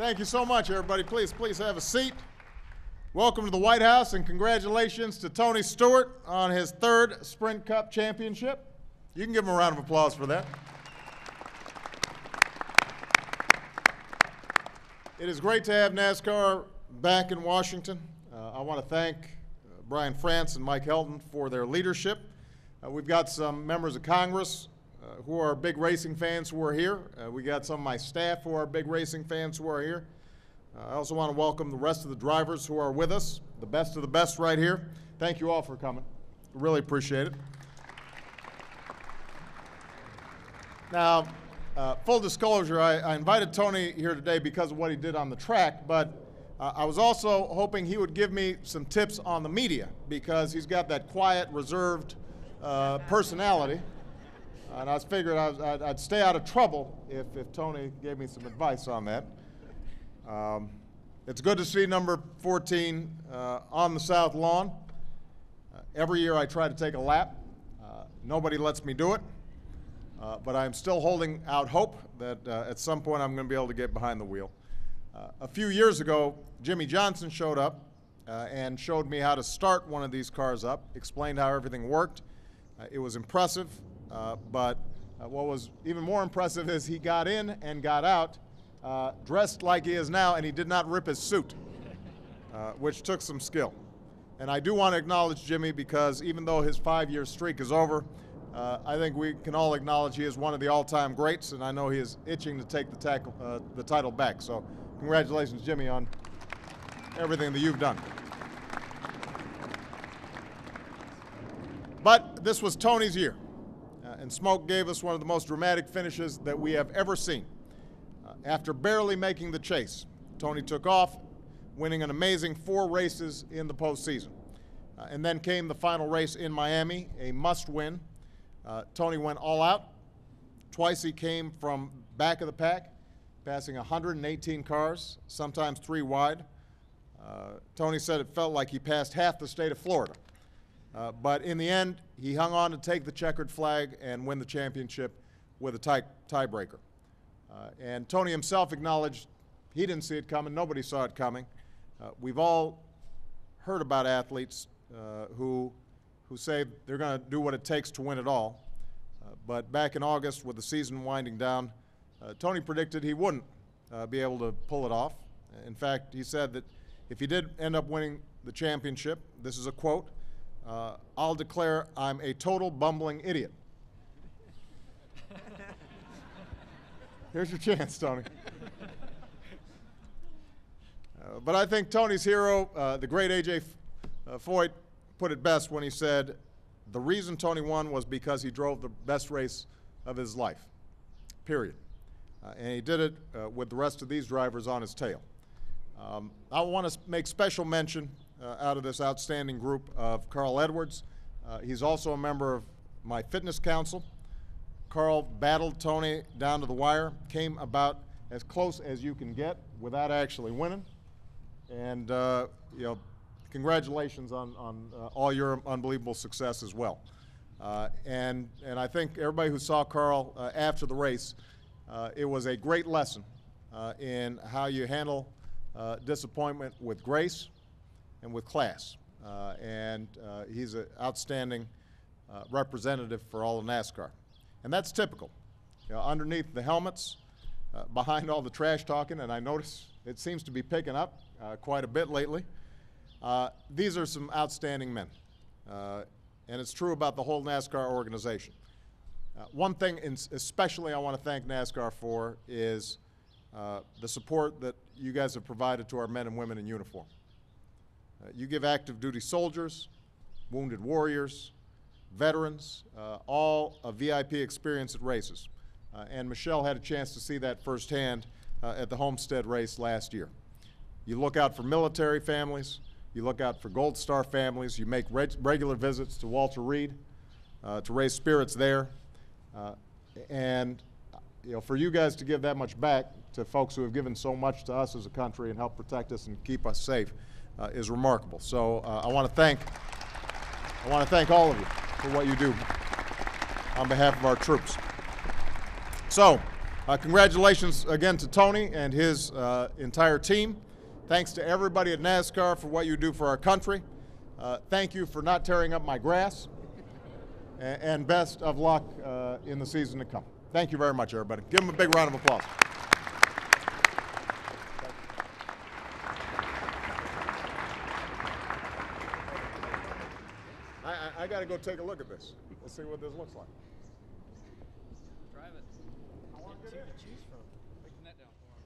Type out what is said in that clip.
Thank you so much, everybody. Please have a seat. Welcome to the White House, and congratulations to Tony Stewart on his 3rd Sprint Cup championship. You can give him a round of applause for that. It is great to have NASCAR back in Washington. I want to thank Brian France and Mike Helton for their leadership. We've got some members of Congress who are big racing fans who are here. We got some of my staff who are big racing fans who are here. I also want to welcome the rest of the drivers who are with us, the best of the best right here. Thank you all for coming. Really appreciate it. Now, full disclosure, I invited Tony here today because of what he did on the track, but I was also hoping he would give me some tips on the media because he's got that quiet, reserved personality. And I figured I'd stay out of trouble if Tony gave me some advice on that. It's good to see number 14 on the South Lawn. Every year I try to take a lap. Nobody lets me do it. But I'm still holding out hope that at some point I'm going to be able to get behind the wheel. A few years ago, Jimmy Johnson showed up and showed me how to start one of these cars up, explained how everything worked. It was impressive. But what was even more impressive is he got in and got out dressed like he is now, and he did not rip his suit, which took some skill. And I do want to acknowledge Jimmy because even though his 5-year streak is over, I think we can all acknowledge he is one of the all-time greats, and I know he is itching to take the title back. So congratulations, Jimmy, on everything that you've done. But this was Tony's year. And Smoke gave us one of the most dramatic finishes that we have ever seen. After barely making the chase, Tony took off, winning an amazing 4 races in the postseason. And then came the final race in Miami, a must-win. Tony went all out. Twice he came from back of the pack, passing 118 cars, sometimes 3 wide. Tony said it felt like he passed half the state of Florida. But in the end, he hung on to take the checkered flag and win the championship with a tiebreaker. And Tony himself acknowledged he didn't see it coming. Nobody saw it coming. We've all heard about athletes who say they're going to do what it takes to win it all. But back in August, with the season winding down, Tony predicted he wouldn't be able to pull it off. In fact, he said that if he did end up winning the championship, this is a quote, I'll declare I'm a total bumbling idiot. Here's your chance, Tony. But I think Tony's hero, the great A.J. Foyt, put it best when he said, the reason Tony won was because he drove the best race of his life, period. And he did it with the rest of these drivers on his tail. I want to make special mention out of this outstanding group of Carl Edwards. He's also a member of my fitness council. Carl battled Tony down to the wire, came about as close as you can get without actually winning. And you know, congratulations on all your unbelievable success as well. And I think everybody who saw Carl after the race, it was a great lesson in how you handle disappointment with grace and with class. He's an outstanding representative for all of NASCAR. And that's typical. You know, underneath the helmets, behind all the trash talking, and I notice it seems to be picking up quite a bit lately, these are some outstanding men. And it's true about the whole NASCAR organization. One thing especially I want to thank NASCAR for is the support that you guys have provided to our men and women in uniform. You give active duty soldiers, wounded warriors, veterans, all a VIP experience at races. And Michelle had a chance to see that firsthand at the Homestead race last year. You look out for military families, you look out for Gold Star families, you make regular visits to Walter Reed to raise spirits there. And you know, for you guys to give that much back to folks who have given so much to us as a country and help protect us and keep us safe is remarkable. So I want to thank all of you for what you do on behalf of our troops. So Congratulations again to Tony and his entire team. Thanks to everybody at NASCAR for what you do for our country. Thank you for not tearing up my grass. And best of luck in the season to come. Thank you very much, everybody. Give them a big round of applause. I got to go take a look at this. Let's see what this looks like. Drive it. I want to get in. Choose from. Take the net down for him.